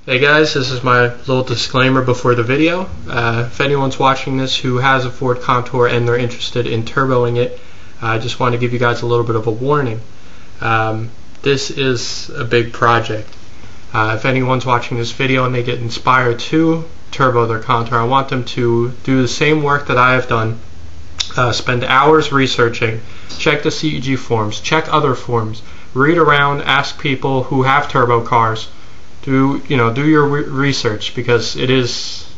Hey guys, this is my little disclaimer before the video. If anyone's watching this who has a Ford Contour and they're interested in turboing it, I just want to give you guys a little bit of a warning. This is a big project. If anyone's watching this video and they get inspired to turbo their Contour, I want them to do the same work that I have done. Spend hours researching, check the CEG forums, check other forums, read around, ask people who have turbo cars. Do your research, because it is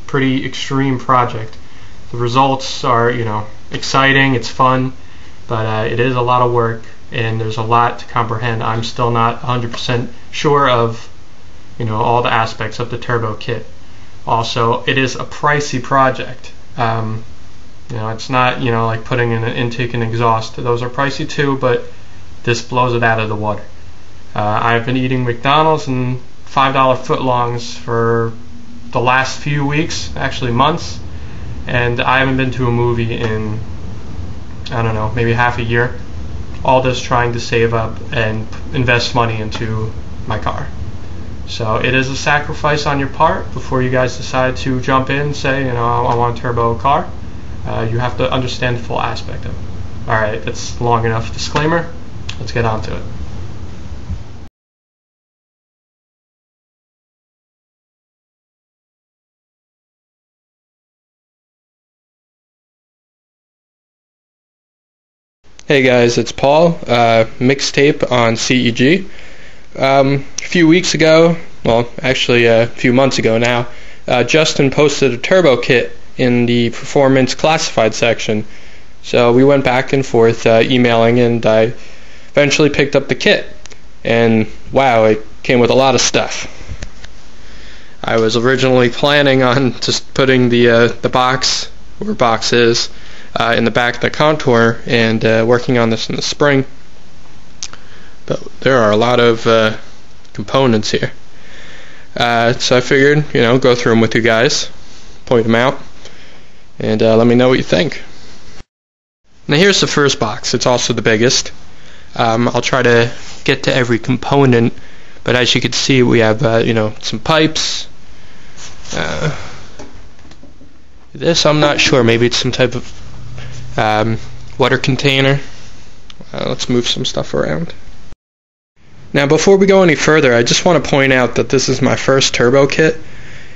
a pretty extreme project. The results are exciting, it's fun, but it is a lot of work and there's a lot to comprehend. I'm still not 100% sure of all the aspects of the turbo kit. Also, it is a pricey project. It's not like putting in an intake and exhaust. Those are pricey too, but this blows it out of the water. I've been eating McDonald's and $5 footlongs for the last few weeks, actually months, and I haven't been to a movie in, I don't know, maybe half a year. All this trying to save up and invest money into my car. So it is a sacrifice on your part before you guys decide to jump in and say, I want a turbo car. You have to understand the full aspect of it. Alright, that's long enough disclaimer. Let's get on to it. Hey guys, it's Paul, Mixtape on CEG. A few weeks ago, well actually a few months ago now, Justin posted a turbo kit in the performance classified section. So we went back and forth emailing, and I eventually picked up the kit. And wow, it came with a lot of stuff. I was originally planning on just putting the box, or boxes, in the back of the Contour and working on this in the spring, but there are a lot of components here, so I figured go through them with you guys, point them out, and let me know what you think. Now here's the first box. It's also the biggest. I'll try to get to every component, but as you can see we have some pipes. This I'm not sure, maybe it's some type of water container. Let's move some stuff around. Now before we go any further, I just want to point out that this is my first turbo kit,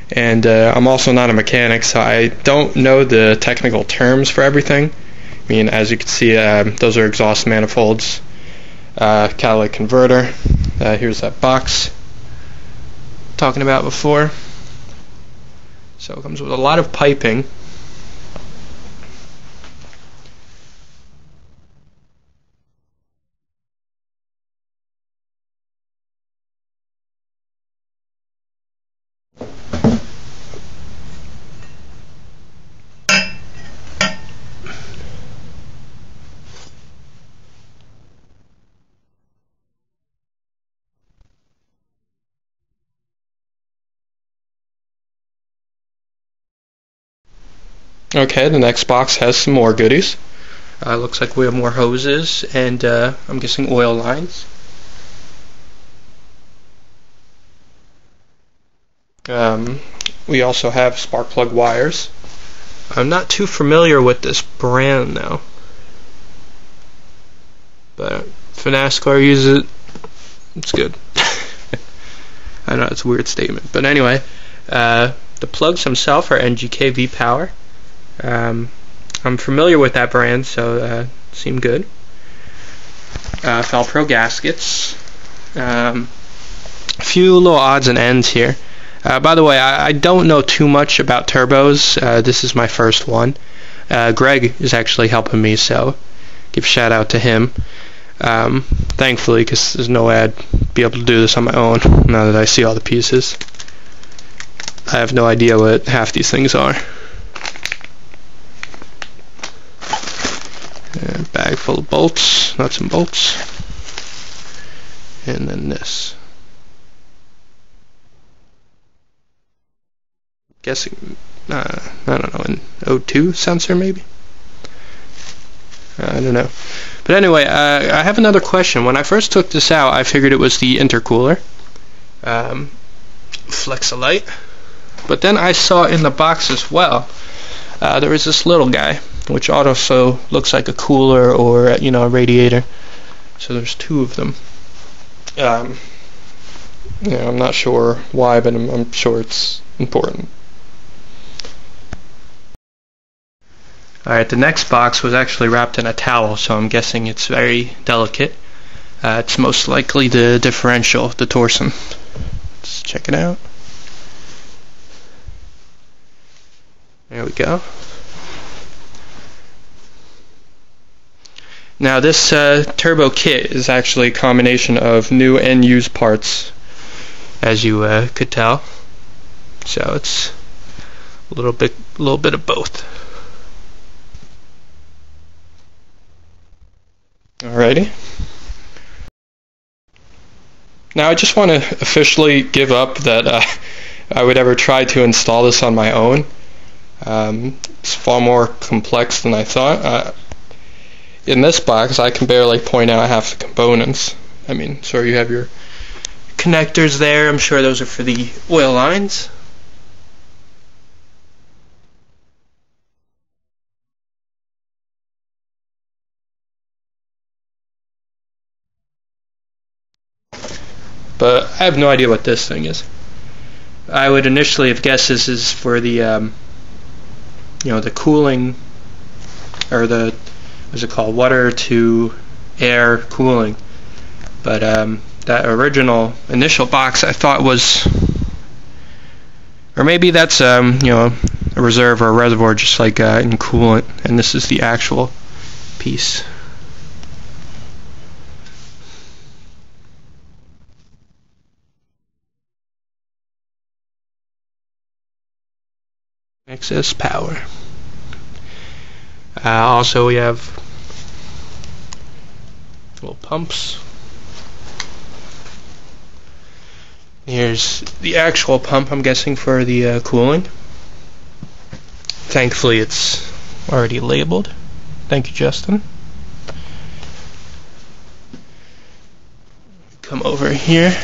and I'm also not a mechanic, so I don't know the technical terms for everything. I mean, as you can see, those are exhaust manifolds, catalytic converter. Here's that box talking about before. So it comes with a lot of piping. Okay, the next box has some more goodies. Looks like we have more hoses and I'm guessing oil lines. We also have spark plug wires. I'm not too familiar with this brand though, but if a NASCAR uses it, it's good. I know it's a weird statement, but anyway, the plugs themselves are NGK V-Power. I'm familiar with that brand, so seem good. Felpro gaskets. A few little odds and ends here. By the way, I don't know too much about turbos. This is my first one. Greg is actually helping me, so give a shout out to him. Thankfully, because there's no way I'd be able to do this on my own now that I see all the pieces. I have no idea what half these things are. Bag full of bolts, nuts and bolts, and then this. Guessing, I don't know, an O2 sensor maybe? I don't know. But anyway, I have another question. When I first took this out, I figured it was the intercooler. Flexolite. But then I saw in the box as well, there was this little guy, which also looks like a cooler or a radiator. So there's two of them. I'm not sure why, but I'm sure it's important. Alright, the next box was actually wrapped in a towel, so I'm guessing it's very delicate. It's most likely the differential, the torsion. Let's check it out. There we go. Now this turbo kit is actually a combination of new and used parts, as you could tell. So it's a little bit of both. Alrighty. Now I just want to officially give up that I would ever try to install this on my own. It's far more complex than I thought. In this box I can barely point out half the components. I mean, so you have your connectors there. I'm sure those are for the oil lines. But I have no idea what this thing is. I would initially have guessed this is for the the cooling, or the, what's it called, water to air cooling. But that original initial box I thought was, or maybe that's a reserve or a reservoir, just like in coolant, and this is the actual piece. Excess power. Also we have little pumps. Here's the actual pump, I'm guessing, for the cooling. Thankfully it's already labeled. Thank you, Justin. Come over here.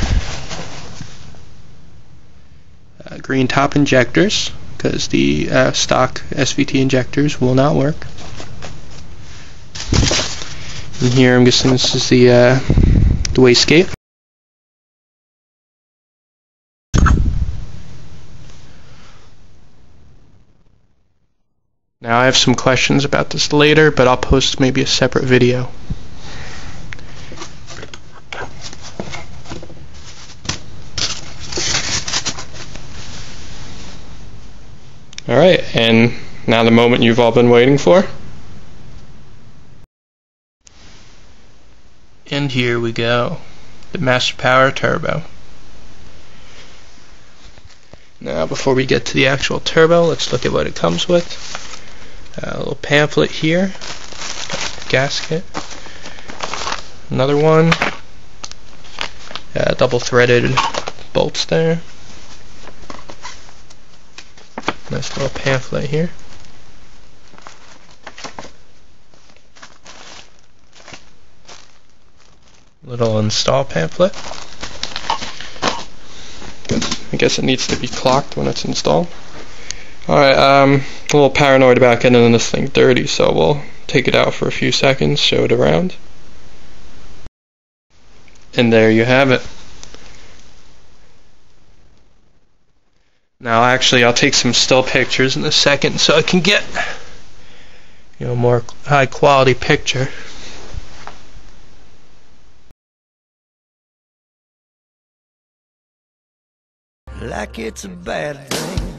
Green top injectors, because the stock SVT injectors will not work. And here I'm guessing this is the wastegate. Now I have some questions about this later, but I'll post maybe a separate video. Alright, and now the moment you've all been waiting for. And here we go, the Master Power Turbo. Now before we get to the actual turbo, let's look at what it comes with. A little pamphlet here, gasket, another one, double threaded bolts there. Nice little pamphlet here. Little install pamphlet. I guess it needs to be clocked when it's installed. Alright, a little paranoid about getting this thing dirty, so we'll take it out for a few seconds, show it around. And there you have it. Now actually I'll take some still pictures in a second so I can get a more high quality picture. Like it's a bad thing.